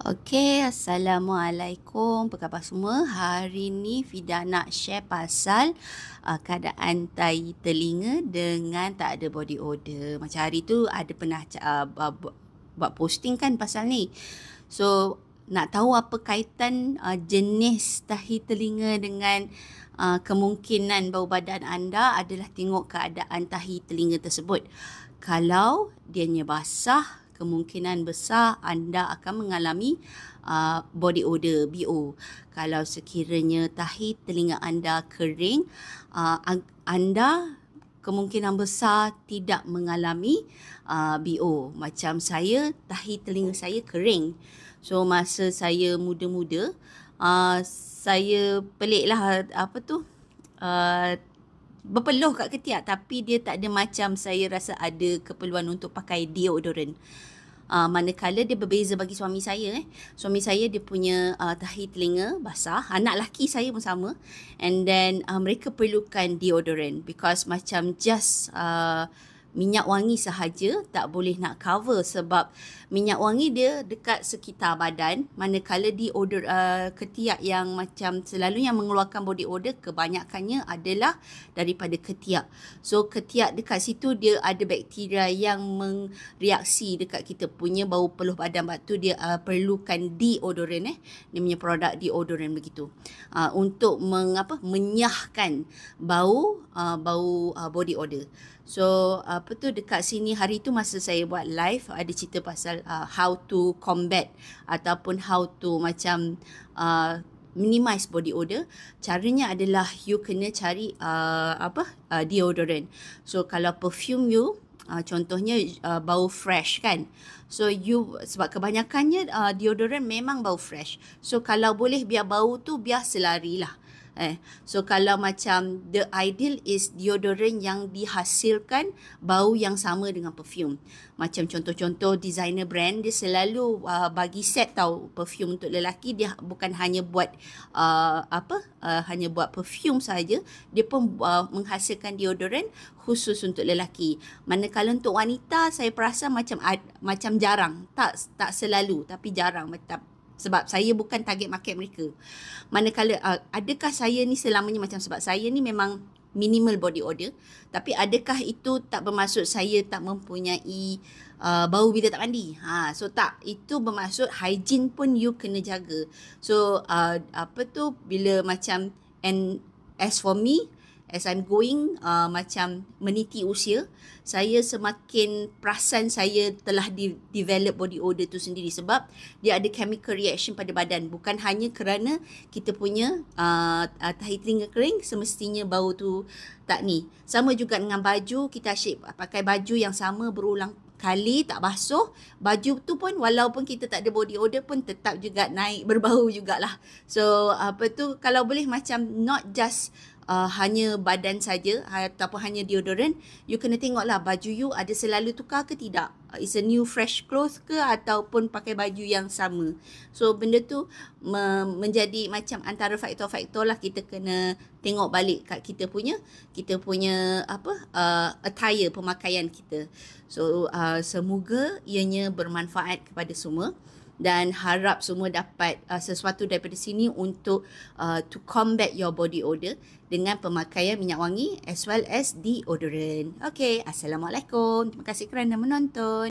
Okey, Assalamualaikum. Apa khabar semua? Hari ni Fida nak share pasal keadaan tai telinga dengan tak ada body odor. Macam hari tu ada pernah buat posting kan pasal ni. So, nak tahu apa kaitan jenis tahi telinga dengan kemungkinan bau badan anda adalah tengok keadaan tahi telinga tersebut. Kalau dianya basah, kemungkinan besar anda akan mengalami body odor, BO. Kalau sekiranya tahi telinga anda kering, anda kemungkinan besar tidak mengalami BO. Macam saya, tahi telinga saya kering. So, masa saya muda-muda, saya peliklah berpeluh kat ketiak, tapi dia tak ada macam saya rasa ada keperluan untuk pakai deodorant. Manakala dia berbeza bagi suami saya. Suami saya dia punya tahi telinga basah. Anak lelaki saya pun sama. And then mereka perlukan deodorant because macam just minyak wangi sahaja tak boleh nak cover sebab minyak wangi dia dekat sekitar badan, manakala deodor ketiak yang macam selalunya mengeluarkan body odor kebanyakannya adalah daripada ketiak. So ketiak dekat situ dia ada bakteria yang mereaksi dekat kita punya bau peluh badan, sebab tu dia perlukan deodorant dia punya produk deodorant begitu. Untuk menyahkan bau body odor. So dekat sini hari tu masa saya buat live ada cerita pasal how to combat ataupun how to macam minimize body odor. Caranya adalah you kena cari deodorant. So kalau perfume you contohnya bau fresh kan. So sebab kebanyakannya deodorant memang bau fresh. So kalau boleh biar bau tu biar selari lah. So kalau macam the ideal is deodorant yang dihasilkan bau yang sama dengan perfume. Macam contoh-contoh designer brand dia selalu bagi set tau perfume untuk lelaki, dia bukan hanya buat hanya buat perfume saja, dia pun menghasilkan deodorant khusus untuk lelaki. Manakala untuk wanita saya perasan macam jarang, tak selalu tapi jarang. Sebab saya bukan target market mereka. Manakala adakah saya ni selamanya macam, sebab saya ni memang minimal body odor, tapi adakah itu tak bermaksud saya tak mempunyai bau bila tak mandi? So tak, itu bermaksud hygiene pun you kena jaga. So bila macam, and as for me, as I'm going macam meniti usia, saya semakin perasan saya telah develop body odor tu sendiri sebab dia ada chemical reaction pada badan. Bukan hanya kerana kita punya tahi telinga kering semestinya bau tu tak ni. Sama juga dengan baju, kita asyik pakai baju yang sama berulang kali tak basuh, baju tu pun walaupun kita tak ada body odor pun tetap juga naik berbau jugalah. So kalau boleh macam not just hanya badan saja ataupun hanya deodorant, you kena tengoklah baju you ada selalu tukar ke tidak. Is a new fresh clothes ke ataupun pakai baju yang sama. So benda tu menjadi macam antara faktor-faktor lah kita kena tengok balik kat kita punya attire, pemakaian kita. So semoga ianya bermanfaat kepada semua. Dan harap semua dapat sesuatu daripada sini untuk to combat your body odor dengan pemakaian minyak wangi as well as deodorant. Okay, Assalamualaikum. Terima kasih kerana menonton.